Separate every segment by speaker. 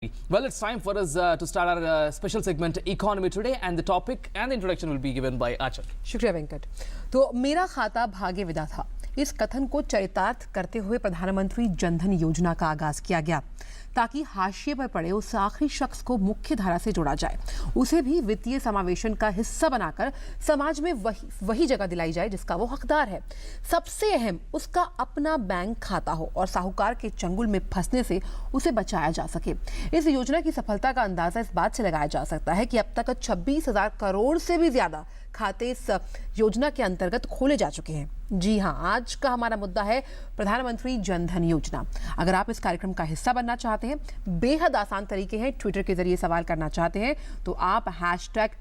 Speaker 1: Well, it's time for us to start our special segment Economy Today, and the topic and the introduction will be given by Achal.
Speaker 2: शुक्रिया वेंकट। तो मेरा खाता भाग्य विधा था, इस कथन को चरितार्थ करते हुए प्रधानमंत्री जनधन योजना का आगाज किया गया ताकि हाशिए पर पड़े उस आखिरी शख्स को मुख्य धारा से जोड़ा जाए, उसे भी वित्तीय समावेशन का हिस्सा बनाकर समाज में वही जगह दिलाई जाए जिसका वो हकदार है। सबसे अहम उसका अपना बैंक खाता हो और साहूकार के चंगुल में फंसने से उसे बचाया जा सके। इस योजना की सफलता का अंदाजा इस बात से लगाया जा सकता है कि अब तक 26,000 करोड़ से भी ज्यादा खाते इस योजना के अंतर्गत खोले जा चुके हैं। जी हां, आज का हमारा मुद्दा है प्रधानमंत्री जनधन योजना। अगर आप इस कार्यक्रम का हिस्सा बनना चाहते हैं, बेहद आसान तरीके हैं। ट्विटर के जरिए सवाल करना चाहते हैं तो आप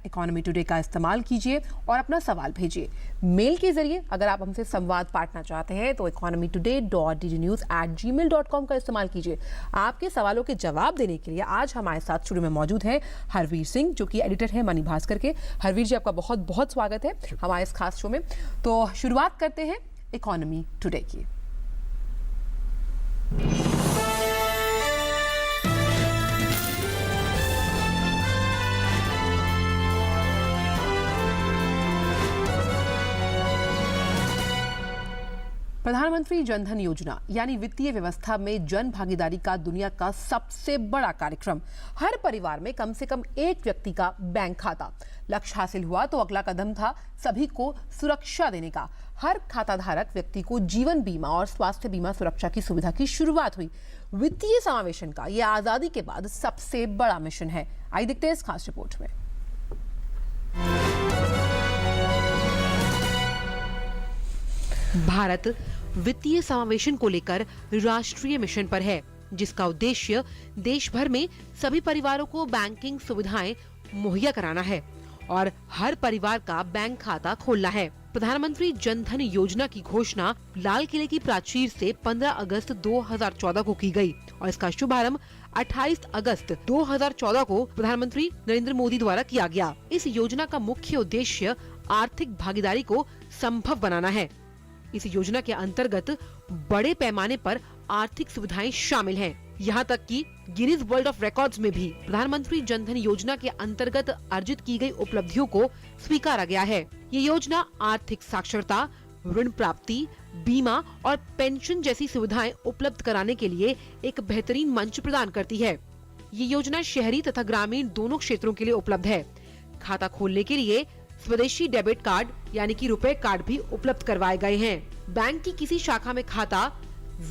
Speaker 2: #EconomyToday का इस्तेमाल कीजिए और अपना सवाल भेजिए। मेल के जरिए अगर आप हमसे संवाद बांटना चाहते हैं तो economytoday.ddnews@gmail.com का इस्तेमाल कीजिए। आपके सवालों के जवाब देने के लिए आज हमारे साथ स्टूडियो में मौजूद हैं हरवीर सिंह, जो कि एडिटर हैं मनी भास्कर के। हरवीर जी, आपका बहुत बहुत स्वागत है हमारे इस खास शो में। तो शुरुआत करते हैं इकोनॉमी टुडे की। प्रधानमंत्री जनधन योजना यानी वित्तीय व्यवस्था में जन भागीदारी का दुनिया का सबसे बड़ा कार्यक्रम। हर परिवार में कम से कम एक व्यक्ति का बैंक खाता। लक्ष्य हासिल हुआ तो अगला कदम था सभी को सुरक्षा देने का। हर खाता धारक व्यक्ति को जीवन बीमा और स्वास्थ्य बीमा सुरक्षा की सुविधा की शुरुआत हुई। वित्तीय समावेशन का यह आजादी के बाद सबसे बड़ा मिशन है। आइए देखते हैं इस खास रिपोर्ट में। भारत वित्तीय समावेशन को लेकर राष्ट्रीय मिशन पर है, जिसका उद्देश्य देश भर में सभी परिवारों को बैंकिंग सुविधाएं मुहैया कराना है और हर परिवार का बैंक खाता खोलना है। प्रधानमंत्री जनधन योजना की घोषणा लाल किले की प्राचीर से 15 अगस्त 2014 को की गई और इसका शुभारंभ 28 अगस्त 2014 को प्रधानमंत्री नरेंद्र मोदी द्वारा किया गया। इस योजना का मुख्य उद्देश्य आर्थिक भागीदारी को संभव बनाना है। इस योजना के अंतर्गत बड़े पैमाने पर आर्थिक सुविधाएं शामिल हैं। यहाँ तक कि गिनीज वर्ल्ड ऑफ रिकॉर्ड्स में भी प्रधानमंत्री जनधन योजना के अंतर्गत अर्जित की गई उपलब्धियों को स्वीकारा गया है। ये योजना आर्थिक साक्षरता, ऋण प्राप्ति, बीमा और पेंशन जैसी सुविधाएं उपलब्ध कराने के लिए एक बेहतरीन मंच प्रदान करती है। ये योजना शहरी तथा ग्रामीण दोनों क्षेत्रों के लिए उपलब्ध है। खाता खोलने के लिए स्वदेशी डेबिट कार्ड यानी कि रुपए कार्ड भी उपलब्ध करवाए गए हैं। बैंक की किसी शाखा में खाता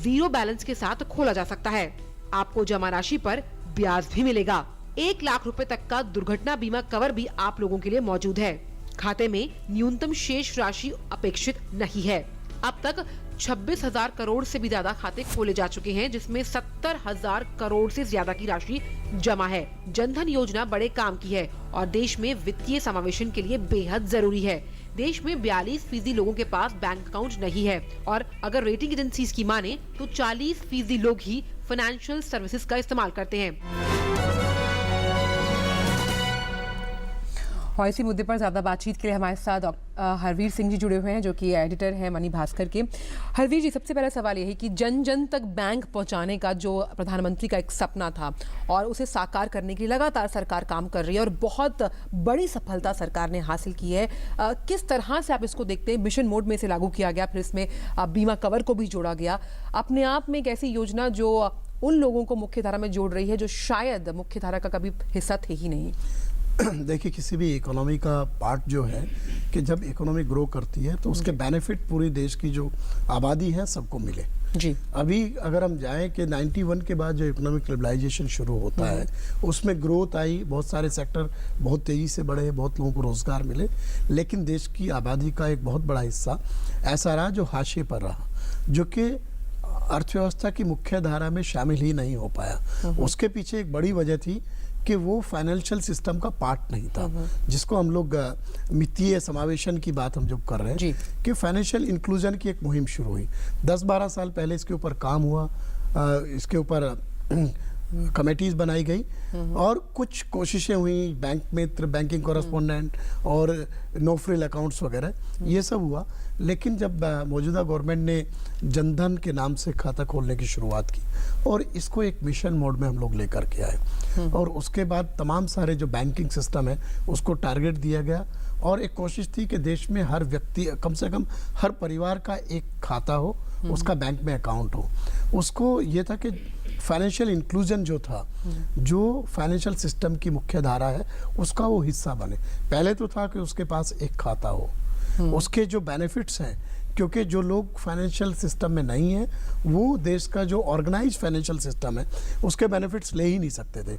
Speaker 2: 0 बैलेंस के साथ खोला जा सकता है। आपको जमा राशि पर ब्याज भी मिलेगा। 1 लाख रुपए तक का दुर्घटना बीमा कवर भी आप लोगों के लिए मौजूद है। खाते में न्यूनतम शेष राशि अपेक्षित नहीं है। अब तक 26,000 करोड़ से भी ज्यादा खाते खोले जा चुके हैं, जिसमें 70,000 करोड़ से ज्यादा की राशि जमा है। जनधन योजना बड़े काम की है और देश में वित्तीय समावेशन के लिए बेहद जरूरी है। देश में 42% लोगों के पास बैंक अकाउंट नहीं है और अगर रेटिंग एजेंसीज की माने तो 40% लोग ही फाइनेंशियल सर्विसेज का इस्तेमाल करते हैं। और इसी मुद्दे पर ज्यादा बातचीत के लिए हमारे साथ हरवीर सिंह जी जुड़े हुए हैं, जो कि एडिटर हैं मनी भास्कर के। हरवीर जी, सबसे पहला सवाल यही कि जन जन तक बैंक पहुंचाने का जो प्रधानमंत्री का एक सपना था और उसे साकार करने के लिए लगातार सरकार काम कर रही है और बहुत बड़ी सफलता सरकार ने हासिल की है। किस तरह से आप इसको देखते हैं? मिशन मोड में इसे लागू किया गया, फिर इसमें बीमा कवर को भी जोड़ा गया। अपने आप में एक ऐसी योजना जो उन लोगों को मुख्य धारा में जोड़ रही है जो शायद मुख्य धारा का कभी हिस्सा थे ही नहीं।
Speaker 3: देखिए, किसी भी इकोनॉमी का पार्ट जो है कि जब इकोनॉमी ग्रो करती है तो उसके बेनिफिट पूरे देश की जो आबादी है सबको मिले।
Speaker 2: जी,
Speaker 3: अभी अगर हम जाएं कि 91 के बाद जो इकोनॉमिक लिबरलाइजेशन शुरू होता है उसमें ग्रोथ आई, बहुत सारे सेक्टर बहुत तेजी से बढ़े, बहुत लोगों को रोजगार मिले, लेकिन देश की आबादी का एक बहुत बड़ा हिस्सा ऐसा रहा जो हाशिए पर रहा, जो कि अर्थव्यवस्था की मुख्य धारा में शामिल ही नहीं हो पाया। उसके पीछे एक बड़ी वजह थी कि वो फाइनेंशियल सिस्टम का पार्ट नहीं था, जिसको हम लोग वित्तीय समावेशन की बात हम जब कर रहे हैं कि फाइनेंशियल इंक्लूजन की एक मुहिम शुरू हुई। 10-12 साल पहले इसके ऊपर काम हुआ। इसके ऊपर कमेटीज बनाई गई और कुछ कोशिशें हुई, बैंक मित्र, बैंकिंग कॉरेस्पोंडेंट और नो फ्रिल अकाउंट्स वगैरह, ये सब हुआ। लेकिन जब मौजूदा गवर्नमेंट ने जनधन के नाम से खाता खोलने की शुरुआत की और इसको एक मिशन मोड में हम लोग लेकर के आए और उसके बाद तमाम सारे जो बैंकिंग सिस्टम है उसको टारगेट दिया गया और एक कोशिश थी कि देश में हर व्यक्ति, कम से कम हर परिवार का एक खाता हो, उसका बैंक में अकाउंट हो। उसको ये था कि फाइनेंशियल इंक्लूजन जो था, जो फाइनेंशियल सिस्टम की मुख्य धारा है उसका वो हिस्सा बने। पहले तो था कि उसके पास एक खाता हो, उसके जो बेनिफिट्स हैं, क्योंकि जो लोग फाइनेंशियल सिस्टम में नहीं है वो देश का जो ऑर्गेनाइज फाइनेंशियल सिस्टम है उसके बेनिफिट्स ले ही नहीं सकते थे।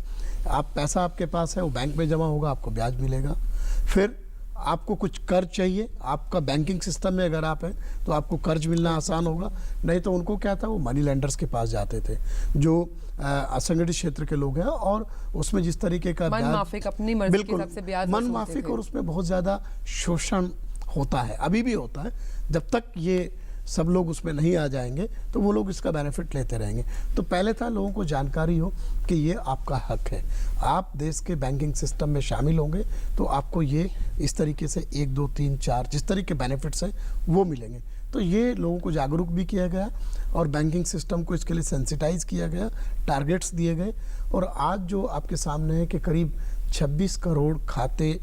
Speaker 3: आप पैसा आपके पास है, वो बैंक में जमा होगा, आपको ब्याज मिलेगा। फिर आपको कुछ कर्ज चाहिए, आपका बैंकिंग सिस्टम में अगर आप हैं तो आपको कर्ज मिलना आसान होगा, नहीं तो उनको क्या था, वो मनी लेंडर्स के पास जाते थे जो असंगठित क्षेत्र के लोग हैं और उसमें जिस तरीके का
Speaker 4: मन माफिक, अपनी मर्जी के हिसाब से ब्याज
Speaker 3: मन
Speaker 4: वसूलते
Speaker 3: माफिक
Speaker 4: थे।
Speaker 3: और उसमें बहुत ज़्यादा शोषण होता है, अभी भी होता है। जब तक ये सब लोग उसमें नहीं आ जाएंगे तो वो लोग इसका बेनिफिट लेते रहेंगे। तो पहले था लोगों को जानकारी हो कि ये आपका हक है, आप देश के बैंकिंग सिस्टम में शामिल होंगे तो आपको ये इस तरीके से 1, 2, 3, 4 जिस तरह के बेनिफिट्स हैं वो मिलेंगे। तो ये लोगों को जागरूक भी किया गया और बैंकिंग सिस्टम को इसके लिए सेंसिटाइज किया गया, टारगेट्स दिए गए और आज जो आपके सामने है कि करीब 26 करोड़ खाते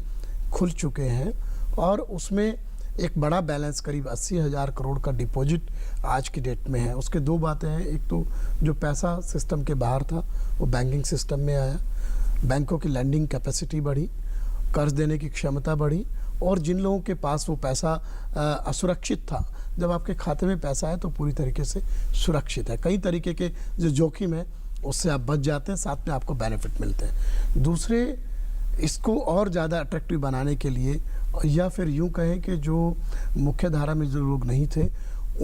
Speaker 3: खुल चुके हैं और उसमें एक बड़ा बैलेंस करीब 80,000 करोड़ का डिपॉजिट आज की डेट में है। उसके दो बातें हैं, एक तो जो पैसा सिस्टम के बाहर था वो बैंकिंग सिस्टम में आया, बैंकों की लैंडिंग कैपेसिटी बढ़ी, कर्ज देने की क्षमता बढ़ी और जिन लोगों के पास वो पैसा असुरक्षित था, जब आपके खाते में पैसा है तो पूरी तरीके से सुरक्षित है। कई तरीके के जो जोखिम है उससे आप बच जाते हैं, साथ में आपको बेनिफिट मिलते हैं। दूसरे, इसको और ज़्यादा अट्रैक्टिव बनाने के लिए या फिर यूं कहें कि जो मुख्य धारा में जो लोग नहीं थे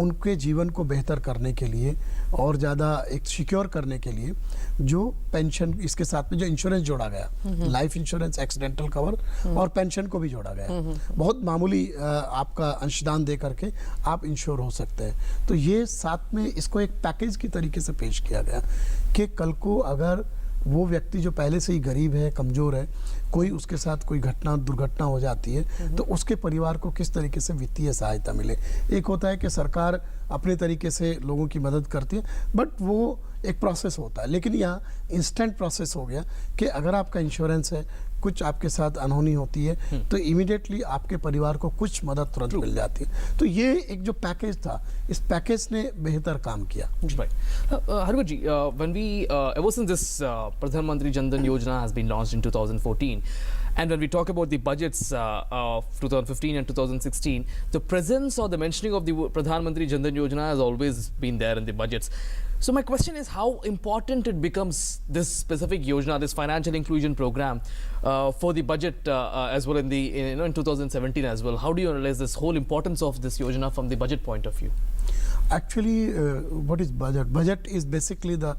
Speaker 3: उनके जीवन को बेहतर करने के लिए और ज़्यादा एक सिक्योर करने के लिए जो पेंशन, इसके साथ में जो इंश्योरेंस जोड़ा गया, लाइफ इंश्योरेंस, एक्सीडेंटल कवर और पेंशन को भी जोड़ा गया। बहुत मामूली आपका अंशदान दे करके आप इंश्योर हो सकते हैं। तो ये साथ में इसको एक पैकेज की तरीके से पेश किया गया कि कल को अगर वो व्यक्ति जो पहले से ही गरीब है, कमज़ोर है, कोई उसके साथ कोई दुर्घटना हो जाती है तो उसके परिवार को किस तरीके से वित्तीय सहायता मिले। एक होता है कि सरकार अपने तरीके से लोगों की मदद करती है, बट वो एक प्रोसेस होता है, लेकिन यहाँ इंस्टेंट प्रोसेस हो गया कि अगर आपका इंश्योरेंस है, कुछ आपके साथ अनहोनी होती है तो इमीडिएटली आपके परिवार को कुछ मदद तुरंत मिल जाती है। तो ये एक जो पैकेज था, इस पैकेज ने बेहतर काम किया।
Speaker 1: Right. Harvardji, when we, ever since this Pradhan Mantri Jan Dhan Yojana has been launched in 2014, and when we talk about the budgets of 2015 and 2016, the presence or the mentioning of the Pradhan Mantri Jan Dhan Yojana has always been there in the budgets. So my question is how important it becomes, this specific Yojana, this financial inclusion program, for the budget as well in 2017 as well. How do you realize this whole importance of this Yojana from the budget point of view?
Speaker 3: Actually, what is budget? Budget is basically the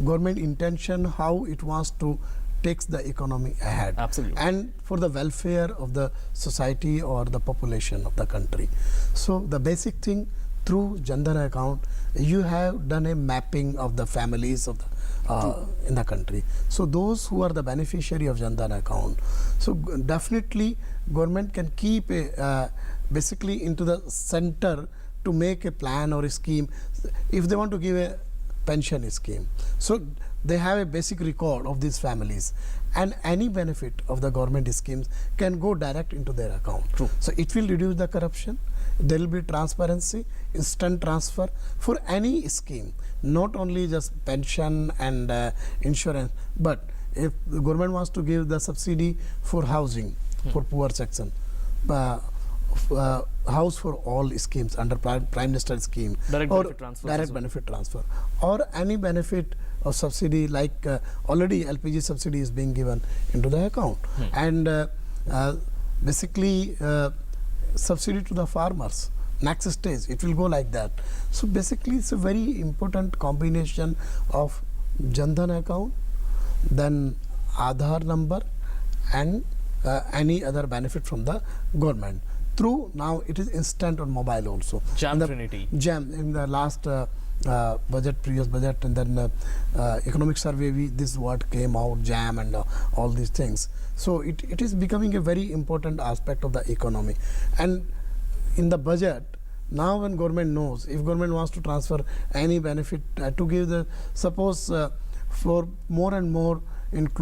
Speaker 3: government intention, how it wants to takes the economy ahead.
Speaker 1: Absolutely.
Speaker 3: And for the welfare of the society or the population of the country. So the basic thing, through Jan Dhan account, you have done a mapping of the families of the in the country. So those who are the beneficiary of Jan Dhan account, so definitely government can keep a, basically into the center to make a plan or a scheme if they want to give a pension scheme. So they have a basic record of these families, and any benefit of the government schemes can go direct into their account.
Speaker 1: True.
Speaker 3: So it will reduce the corruption, there will be transparency, instant transfer for any scheme, not only just pension and insurance, but if the government wants to give the subsidy for housing for poor section, house for all schemes under Prime Minister scheme,
Speaker 1: Direct
Speaker 3: or
Speaker 1: benefit transfers
Speaker 3: direct
Speaker 1: as well.
Speaker 3: benefit transfer, or any benefit or subsidy like already LPG subsidy is being given into the account, and basically subsidy to the farmers. Next stage it will go like that. So basically it's a very important combination of Jan Dhan account, then Aadhaar number, and any other benefit from the government. Through now it is instant on mobile also.
Speaker 1: Jam
Speaker 3: In the
Speaker 1: Trinity.
Speaker 3: Jam in the last budget, previous budget, and then economic survey, this word came out, jam and all these things. So it is becoming a very important aspect of the economy. And in the budget, now when government knows, if government wants to transfer any benefit to give the, suppose for more and more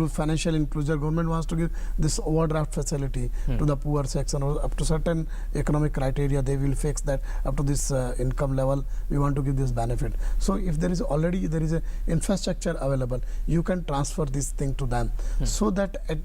Speaker 3: financial inclusion, government wants to give this overdraft facility to the poor section, or up to certain economic criteria they will fix that up to this income level we want to give this benefit. So if there is already a infrastructure available, you can transfer this thing to them, so that at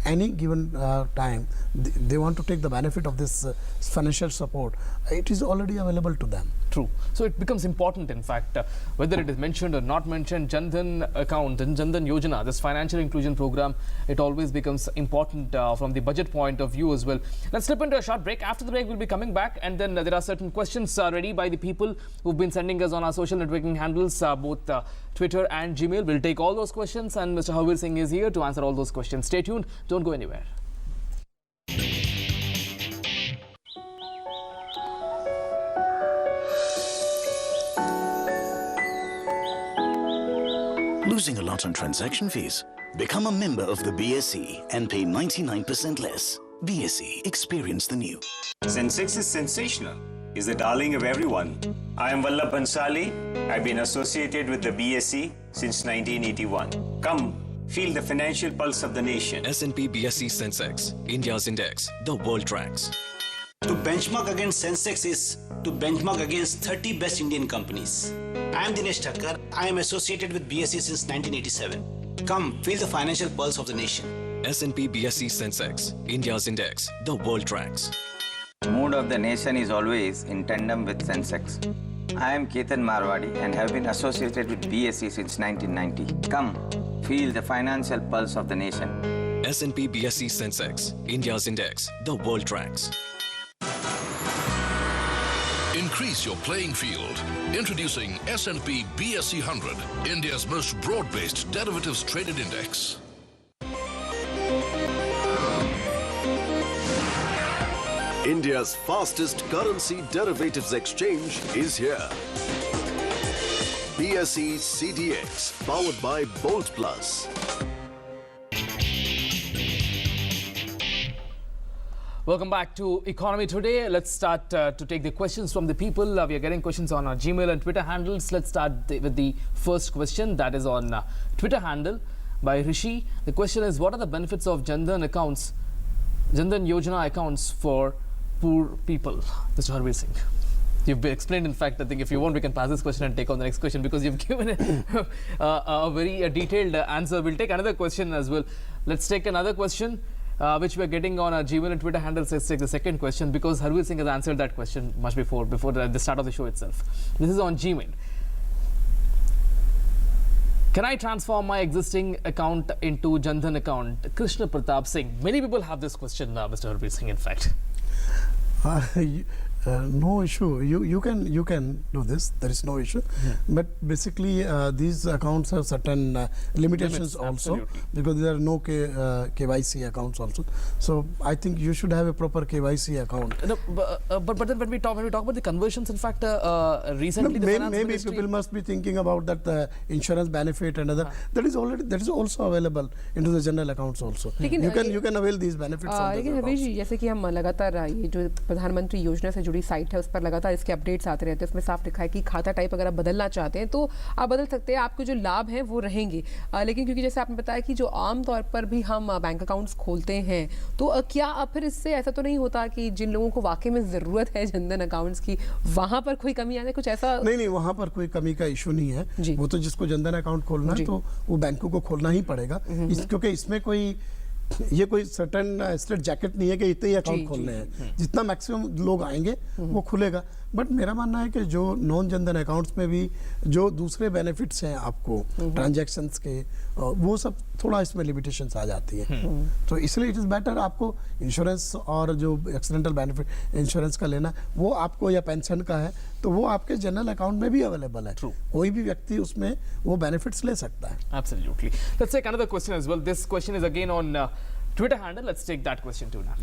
Speaker 3: any given time they want to take the benefit of this financial support, it is already available to them.
Speaker 1: True. So it becomes important, in fact, whether it is mentioned or not mentioned, Jan Dhan account and Jan Dhan Yojana, this financial inclusion program, it always becomes important from the budget point of view as well. Let's slip into a short break. After the break, we'll be coming back, and then there are certain questions ready by the people who've been sending us on our social networking handles, both Twitter and Gmail. We'll take all those questions, and Mr. Harveer Singh is here to answer all those questions. Stay tuned. Don't go anywhere.
Speaker 5: Losing a lot on transaction fees? Become a member of the BSE and pay 99% less. BSE, experience the new.
Speaker 6: Sensex is sensational. Is the darling of everyone. I am Vallabh Bansali. I've been associated with the BSE since 1981. Come, feel the financial pulse of the nation.
Speaker 7: S&P BSE Sensex, India's index, the world tracks.
Speaker 8: To benchmark against Sensex is to benchmark against 30 best Indian companies. I am Dinesh Thakkar. I am associated with BSE since 1987. Come, feel the financial pulse of the nation.
Speaker 7: S&P BSE Sensex, India's index, the world tracks.
Speaker 9: Mood of the nation is always in tandem with Sensex. I am Ketan Marwadi and have been associated with BSE since 1990. Come, feel the financial pulse of the nation.
Speaker 7: S&P BSE Sensex, India's index, the world tracks.
Speaker 10: Increase your playing field. Introducing S&P BSE 100, India's most broad-based derivatives traded index.
Speaker 11: India's fastest currency derivatives exchange is here. BSE CDX, powered by Bolt Plus.
Speaker 1: Welcome back to Economy Today. Let's start to take the questions from the people. We are getting questions on our Gmail and Twitter handles. Let's start with the first question that is on Twitter handle by Rishi. The question is, what are the benefits of Jan Dhan accounts, Jan Dhan Yojana accounts for poor people? Mr. Harveer Singh, you've explained, in fact, I think if you want we can pass this question and take on the next question, because you've given a very detailed answer. We'll take another question as well. Let's take another question which we're getting on our Gmail and Twitter handles. Let's take the second question, because Harveer Singh has answered that question much before the start of the show itself. This is on Gmail. Can I transform my existing account into Jan Dhan account? Krishna Pratap Singh. Many people have this question, Mr. Harveer Singh, in fact.
Speaker 3: No issue. You can do this. There is no issue. But basically, these accounts have certain limitations also,
Speaker 1: absolutely,
Speaker 3: because there are no KYC accounts also. So I think you should have a proper KYC account.
Speaker 1: No, but then when we talk about the conversions, in fact, recently the finance
Speaker 3: maybe
Speaker 1: ministry,
Speaker 3: people must be thinking about that insurance benefit and other. That is also available into the general accounts also. You can avail these benefits.
Speaker 4: लेकिन हरवीर जी, जैसे कि हम लगातार ये जो प्रधानमंत्री योजना से जुड़ी साइट है उस पर लगातार इसके अपडेट्स आते रहते हैं। उसमें साफ लिखा है कि खाता टाइप अगर आप बदलना चाहते हैं तो आप बदल सकते हैं, आपके जो लाभ हैं वो रहेंगे। लेकिन क्योंकि जैसे आपने बताया कि जो आम तौर पर भी हम बैंक अकाउंट्स खोलते हैं, तो क्या फिर इससे ऐसा तो नहीं होता कि जिन लोगों को वाकई में ज़रूरत है जन धन अकाउंट्स की, वहाँ पर कोई कमी आ जाए? कुछ ऐसा
Speaker 3: नहीं, वहाँ पर कोई कमी का इशू नहीं है। वो तो जिसको जन धन अकाउंट खोलना है तो वो बैंकों को खोलना ही पड़ेगा, क्योंकि इसमें कोई सर्टेन स्ट्रेट जैकेट नहीं है कि इतने ही अकाउंट खोलने हैं। जितना मैक्सिमम लोग आएंगे वो खुलेगा। बट मेरा मानना है कि जो नॉन जन धन अकाउंट्स में भी जो दूसरे बेनिफिट्स हैं आपको ट्रांजैक्शंस के, वो सब थोड़ा इसमें लिमिटेशंस आ जाती है। तो इसलिए इट इज़ बेटर आपको इंश्योरेंस और जो एक्सीडेंटल बेनिफिट इंश्योरेंस का लेना, वो आपको या पेंशन का है तो वो आपके जनरल अकाउंट में भी अवेलेबल है। कोई भी व्यक्ति उसमें वो बेनिफिट्स ले सकता है।
Speaker 1: Absolutely. Let's take another question as well. This question is again on Twitter handle. Let's take that question too now.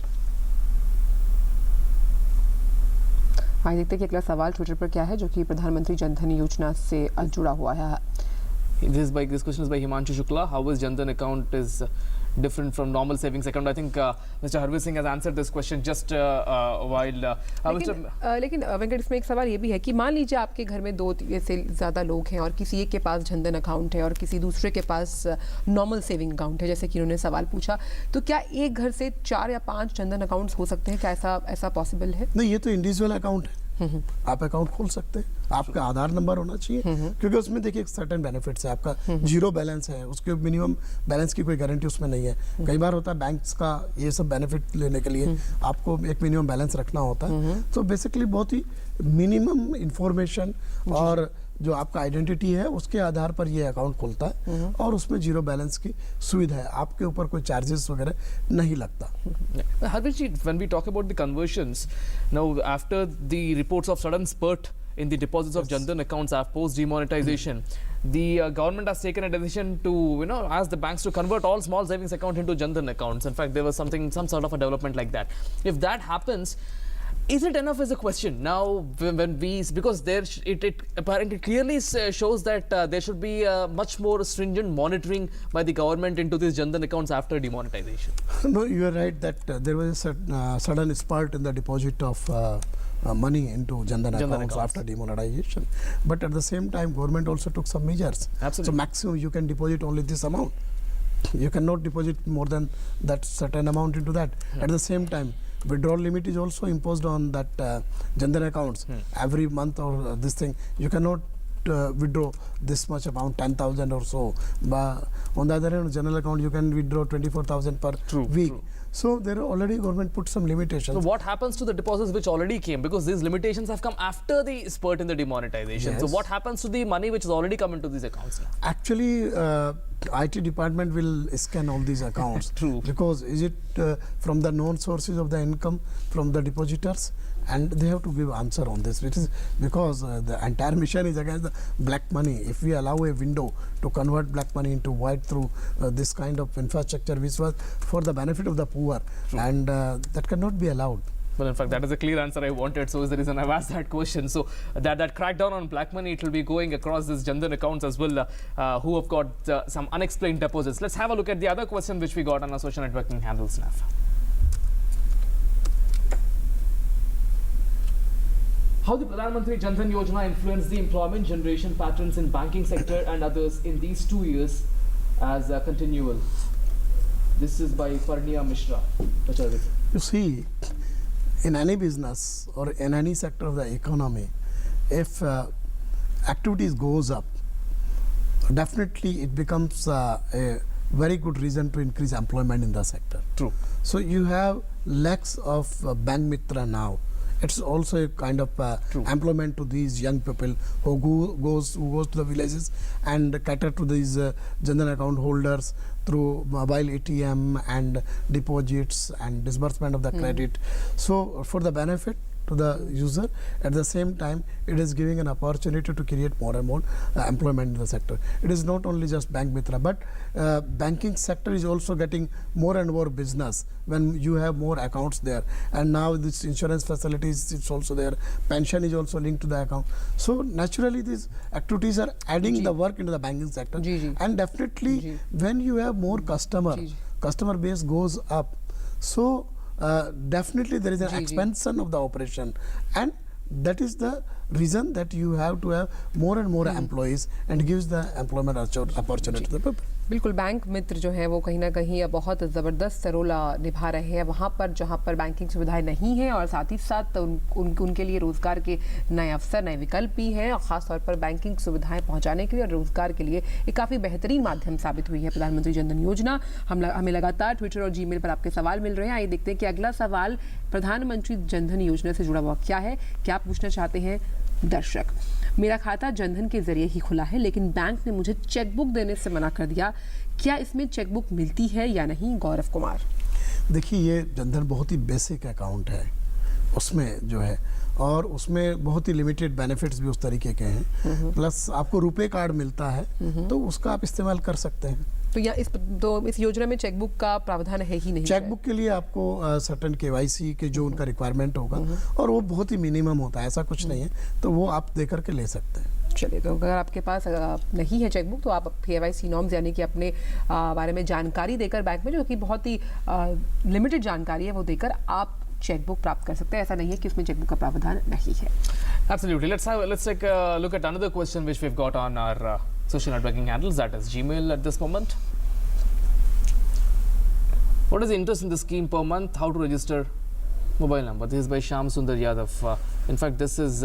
Speaker 4: आइए देखते हैं कि अगला सवाल ट्विटर पर क्या है, जो कि प्रधानमंत्री जनधन योजना से जुड़ा हुआ है।
Speaker 1: This question is by Himanshu Shukla. How is Jan Dhan account is different from normal savings account? I think Mr. Harveer Singh has answered this question just a while.
Speaker 4: लेकिन वेंकट, इसमें एक सवाल ये भी है कि मान लीजिए आपके घर में 2 से ज़्यादा लोग हैं और किसी एक के पास जनधन अकाउंट है और किसी दूसरे के पास नॉर्मल सेविंग अकाउंट है, जैसे कि उन्होंने सवाल पूछा, तो क्या एक घर से 4 या 5 जनधन अकाउंट्स हो सकते हैं? क्या ऐसा पॉसिबल है?
Speaker 3: नहीं, ये तो इंडिविजुअल अकाउंट है। आप अकाउंट खोल सकते हैं, आपका आधार नंबर होना चाहिए, क्योंकि उसमें देखिए एक सर्टेन बेनिफिट्स है। आपका जीरो बैलेंस है, उसके मिनिमम बैलेंस की कोई गारंटी उसमें नहीं है। कई बार होता है बैंक्स का ये सब बेनिफिट लेने के लिए आपको एक मिनिमम बैलेंस रखना होता है। तो बेसिकली बहुत ही मिनिमम इंफॉर्मेशन और जो आपका आइडेंटिटी है उसके आधार पर ये अकाउंट खुलता है और उसमें जीरो बैलेंस की सुविधा है, आपके ऊपर कोई चार्जेस वगैरह नहीं लगता।
Speaker 1: Harveer ji, when we talk about the conversions, now after the reports of sudden spurt in the deposits of Jan Dhan accounts after post demonetization, the government has taken a decision to, ask the banks to convert all small savings account into Jan Dhan accounts. In fact, there was some sort of a development like that. If that happens, is it enough is a question now because it apparently clearly shows that there should be much more stringent monitoring by the government into these Jan Dhan accounts after demonetization.
Speaker 3: No, you are right that there was a sudden spurt in the deposit of money into Jan Dhan accounts after demonetization, but at the same time government also took some measures.
Speaker 1: Absolutely.
Speaker 3: So maximum you can deposit only this amount. You cannot deposit more than that certain amount into that. At the same time, withdrawal limit is also imposed on that Jan Dhan accounts. Every month or this thing, you cannot withdraw this much amount, 10,000 or so. But on the other hand, general account you can withdraw 24,000 per week. True. So there are already government put some limitations.
Speaker 1: So what happens to the deposits which already came, because these limitations have come after the spurt in the demonetization? Yes. So what happens to the money which has already come into these accounts now?
Speaker 3: Actually, IT department will scan all these accounts.
Speaker 1: True.
Speaker 3: Because is it from the known sources of the income from the depositors? And they have to give answer on this, which is because the entire mission is against the black money. If we allow a window to convert black money into white through this kind of infrastructure, which was for the benefit of the poor, and that cannot be allowed.
Speaker 1: Well, in fact, that is a clear answer I wanted. So is the reason I've asked that question. So that crackdown on black money, it will be going across these Jan Dhan accounts as well, who have got some unexplained deposits. Let's have a look at the other question which we got on our social networking handle, Snap. How the Pradhan Mantri Jan Dhan Yojana influenced the employment generation patterns in banking sector and others in these 2 years as continual? This is by Parniya Mishra.
Speaker 3: You see, in any business or in any sector of the economy, if activities goes up, definitely it becomes a very good reason to increase employment in the sector.
Speaker 1: True.
Speaker 3: So you have lakhs of Bank Mitra now. It's also a kind of employment to these young people who goes to the villages and cater to these Jan Dhan account holders through mobile ATM and deposits and disbursement of the credit. So for the benefit to the user, at the same time it is giving an opportunity to create more and more employment in the sector. It is not only just Bank Mitra, but banking sector is also getting more and more business when you have more accounts there, and now this insurance facilities, it's also there, pension is also linked to the account. So naturally these activities are adding the work into the banking sector, and definitely when you have more customer base goes up, so definitely there is an expansion of the operation, and that is the reason that you have to have more and more employees and gives the employment opportunity to the people.
Speaker 4: बिल्कुल, bank मित्र जो है वो कहीं ना कहीं बहुत ज़बरदस्त role निभा रहे हैं वहाँ पर जहाँ पर बैंकिंग सुविधाएं नहीं हैं, और साथ ही साथ उनके लिए रोज़गार के नए अवसर, नए विकल्प भी हैं, और ख़ास तौर पर बैंकिंग सुविधाएं पहुँचाने के लिए और रोज़गार के लिए एक काफ़ी बेहतरीन माध्यम साबित हुई है प्रधानमंत्री जन धन योजना। हमें लगातार ट्विटर और जीमेल पर आपके सवाल मिल रहे हैं। आइए देखते हैं कि अगला सवाल प्रधानमंत्री जन धन योजना से जुड़ा हुआ क्या है, क्या पूछना चाहते हैं दर्शक। मेरा खाता जनधन के जरिए ही खुला है, लेकिन बैंक ने मुझे चेकबुक देने से मना कर दिया, क्या इसमें चेकबुक मिलती है या नहीं? गौरव कुमार।
Speaker 3: देखिए, ये जनधन बहुत ही बेसिक अकाउंट है, उसमें जो है, और उसमें बहुत ही लिमिटेड बेनिफिट्स भी उस तरीके के हैं, प्लस आपको रुपए कार्ड मिलता है, तो उसका आप इस्तेमाल कर सकते हैं।
Speaker 4: तो इस योजना में चेकबुक का प्रावधान है ही नहीं।
Speaker 3: चेकबुक के लिए आपको सर्टेन केवाईसी के जो उनका रिक्वायरमेंट होगा और वो बहुत ही मिनिमम होता है, ऐसा कुछ नहीं है, तो वो आप दे करके ले सकते हैं।
Speaker 4: चलिए, तो अगर आपके पास नहीं है चेकबुक तो आप KYC नॉर्म्स यानी कि अपने बारे में जानकारी देकर बैंक में, जो कि बहुत ही लिमिटेड जानकारी है, वो देकर आप चेकबुक प्राप्त कर सकते हैं। ऐसा नहीं है कि उसमें चेकबुक का प्रावधान नहीं है।
Speaker 1: Absolutely. Let's take a look at another question which we've got on our social networking handles, that is Gmail at this moment. What is the interest in the scheme per month? How to register mobile number? This is by Shyam Sundar Yadav. In fact, this is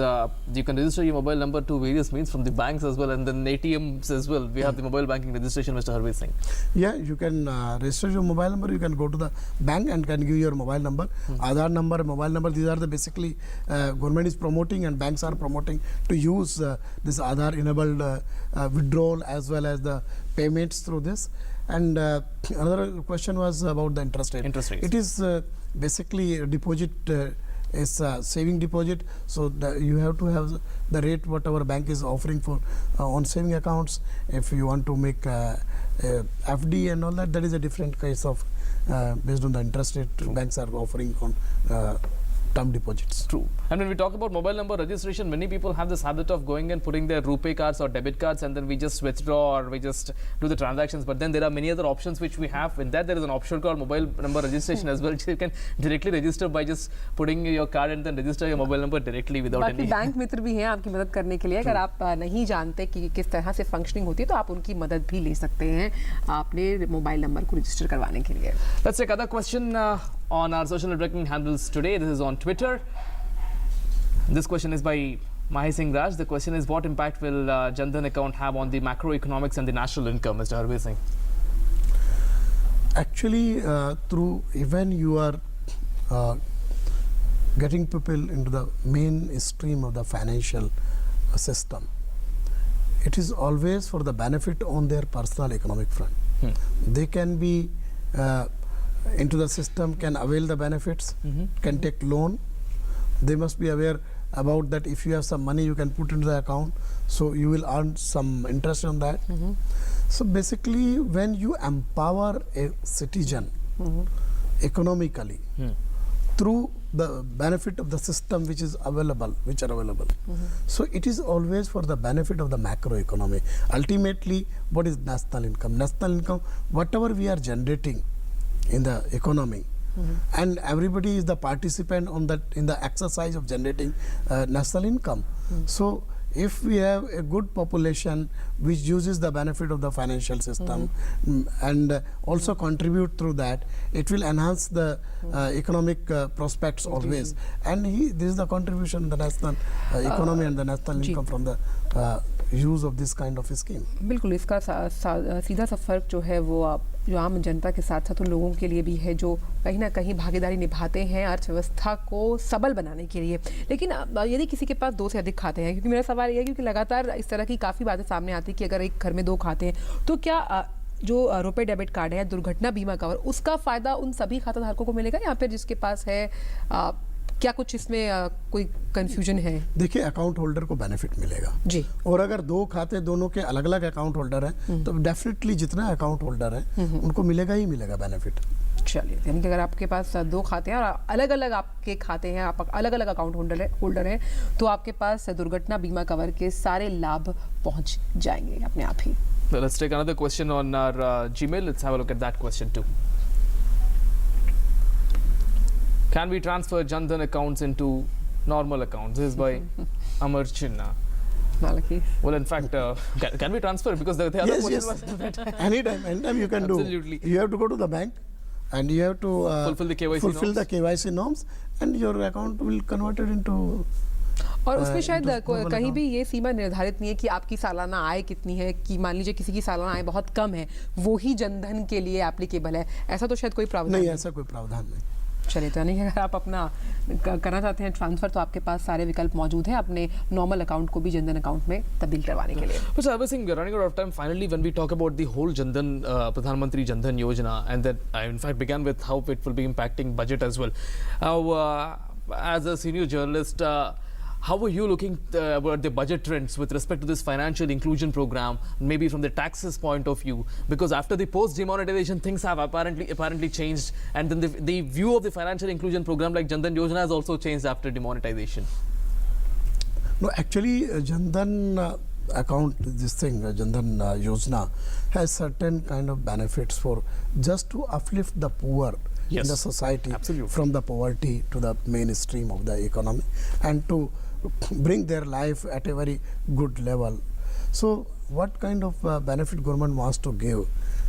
Speaker 1: you can register your mobile number to various means, from the banks as well, and then ATMs as well. We have the mobile banking registration, Mr. Harveer Singh.
Speaker 3: Yeah, you can register your mobile number. You can go to the bank and can give your mobile number, Aadhaar number, mobile number. These are the basically government is promoting and banks are promoting to use this Aadhaar enabled withdrawal as well as the payments through this. And another question was about the interest rate.
Speaker 1: Interest rates.
Speaker 3: It is basically a deposit. Is saving deposit, so you have to have the rate whatever bank is offering for on saving accounts. If you want to make FD and all that, that is a different case of based on the interest rate banks are offering on term deposits.
Speaker 1: True. And when we talk about mobile number registration, many people have this habit of going and putting their RuPay cards or debit cards, and then we just withdraw or we just do the transactions. But then there are many other options which we have. In that, there is an option called mobile number registration as well, which you can directly register by just putting your card and then register your mobile number directly without
Speaker 4: बाकी
Speaker 1: any.
Speaker 4: Bank मित्र भी हैं आपकी मदद करने के लिए। अगर आप नहीं जानते कि किस तरह से फंक्शनिंग होती है तो आप उनकी मदद भी ले सकते हैं अपने मोबाइल नंबर को रजिस्टर करवाने के लिए।
Speaker 1: Let's take another question on our social networking handles today. This is on Twitter. This question is by Mahi Singh Raj. The question is, what impact will Jan Dhan account have on the macroeconomics and the national income, Mr. Harveer Singh?
Speaker 3: Actually, through when you are getting people into the mainstream of the financial system, it is always for the benefit on their personal economic front. They can be into the system, can avail the benefits, can take loan. They must be aware about that. If you have some money, you can put into the account, so you will earn some interest on that. So basically, when you empower a citizen economically through the benefit of the system which are available, so it is always for the benefit of the macroeconomy. Ultimately, what is national income? National income, whatever we are generating in the economy, and everybody is the participant on that in the exercise of generating national income. So if we have a good population which uses the benefit of the financial system and also contribute through that, it will enhance the economic prospects always. And this is the contribution the national economy and the national income from the use of this kind of a scheme.
Speaker 4: बिल्कुल, इसका सीधा सा फर्क जो है वो जो आम जनता के साथ साथ उन लोगों के लिए भी है जो कहीं ना कहीं भागीदारी निभाते हैं अर्थव्यवस्था को सबल बनाने के लिए। लेकिन यदि किसी के पास 2 से अधिक खाते हैं, क्योंकि मेरा सवाल यह है क्योंकि लगातार इस तरह की काफ़ी बातें सामने आती कि अगर एक घर में 2 खाते हैं तो क्या जो रुपए डेबिट कार्ड है, दुर्घटना बीमा कवर, उसका फ़ायदा उन सभी खाता धारकों को मिलेगा या फिर जिसके पास है? क्या कुछ इसमें कोई कंफ्यूजन है? देखिए,
Speaker 3: अकाउंट होल्डर को बेनिफिट मिलेगा
Speaker 4: जी,
Speaker 3: और अगर 2 खाते दोनों के अलग अलग अकाउंट होल्डर हैं तो डेफिनेटली जितना अकाउंट होल्डर है उनको मिलेगा ही मिलेगा बेनिफिट।
Speaker 4: चलिए, यानी कि अगर आपके पास 2 खाते हैं और अलग अलग आपके खाते हैं, आप अलग अलग अकाउंट होल्डर हैं, तो आपके पास दुर्घटना बीमा कवर के सारे लाभ पहुंच जाएंगे अपने आप ही।
Speaker 1: Let's take another question on our Gmail. Let's have a look at that question too. Can we transfer Jan Dhan accounts into normal accounts? This is by Amar Chinna. Well, in fact, can we transfer? Because the other question was that
Speaker 3: anytime you can
Speaker 1: Absolutely.
Speaker 3: do. You have to go to the bank and you have to
Speaker 1: fulfill the
Speaker 3: KYC norms, and your account will convert it into.
Speaker 4: और उसमें शायद कहीं भी ये सीमा निर्धारित नहीं है कि आपकी सालाना आय कितनी है, कि मान लीजिए किसी की सालाना आय बहुत कम है, वो ही जनधन के लिए एप्लीकेबल है, ऐसा तो शायद कोई प्रावधान
Speaker 3: नहीं। ऐसा कोई प्रावधान नहीं।
Speaker 4: चलिए, तो यानी अगर आप अपना करना चाहते हैं ट्रांसफर तो आपके पास सारे विकल्प मौजूद हैं अपने नॉर्मल अकाउंट को भी जनधन अकाउंट में तब्दील करवाने के लिए।
Speaker 1: But Harveer Singh, we are running out of time. Finally, when we talk about the whole Jan Dhan, Pradhan Mantri Jan Dhan Yojana, and that in fact began with how it will be impacting budget as well. As a senior journalist, how are you looking about the budget trends with respect to this financial inclusion program, maybe from the taxes point of view? Because after the post demonetization, things have apparently changed, and then the view of the financial inclusion program like Jan Dhan Yojana has also changed after demonetization.
Speaker 3: No, actually, Jan Dhan account, this thing, Jan Dhan Yojana has certain kind of benefits for just to uplift the poor in the society, from the poverty to the mainstream of the economy, and to bring their life at a very good level. So what kind of benefit government wants to give?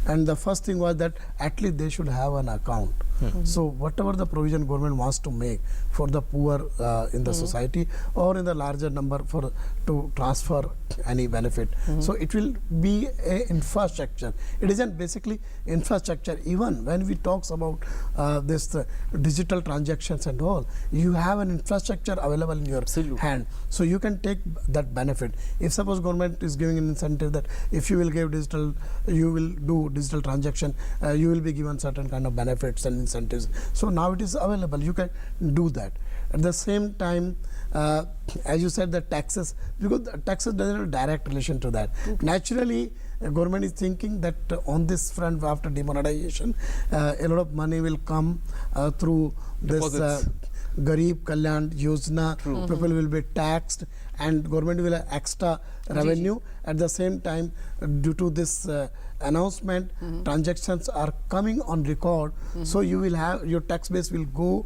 Speaker 3: And the first thing was that at least they should have an account. So whatever the provision government wants to make for the poor in the society, or in the larger number for to transfer any benefit. So it will be a infrastructure. It isn't basically infrastructure. Even when we talks about this digital transactions and all, you have an infrastructure available in your hand. So you can take that benefit. If suppose government is giving an incentive that if you will give digital, you will do digital transaction, you will be given certain kind of benefits and incentives. So now it is available, you can do that. At the same time, as you said, the taxes, because the taxes doesn't have a direct relation to that. Naturally, government is thinking that on this front, after demonetization, a lot of money will come through this Garib Kalyan Yojana. People will be taxed, and government will have extra revenue. At the same time, due to this announcement, transactions are coming on record, so you will have your tax base will go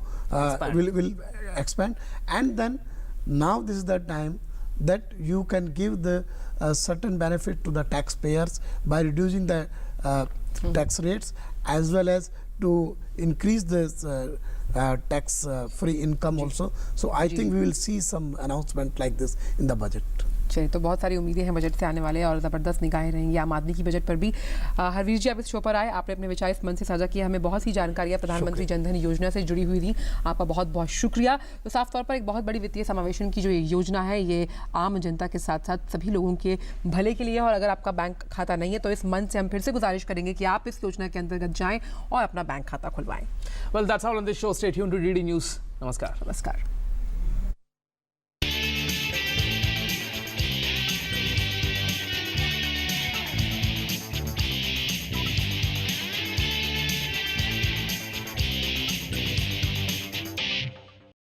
Speaker 3: will expand, and then now this is the time that you can give the certain benefit to the taxpayers by reducing the tax rates, as well as to increase this tax free income also. So I think we will see some announcement like this in the budget.
Speaker 4: चलिए, तो बहुत सारी उम्मीदें हैं budget से आने वाले, और ज़बरदस्त निगाहें रहेंगी आम आदमी की बजट पर भी। हरवीर जी, आप इस शो पर आए, आपने अपने विचार इस मन से साझा किया, हमें बहुत सी जानकारियाँ प्रधानमंत्री जन धन योजना से जुड़ी हुई थी, आपका बहुत बहुत शुक्रिया। तो साफ तौर पर एक बहुत बड़ी वित्तीय समावेशन की जो ये योजना है, ये आम जनता के साथ साथ सभी लोगों के भले के लिए, और अगर आपका बैंक खाता नहीं है तो इस मन से हम फिर से गुजारिश करेंगे कि आप इस योजना के अंतर्गत जाएँ और अपना बैंक खाता खुलवाएँ।
Speaker 1: Well, that's all on this show. Stay tuned to DD News. नमस्कार।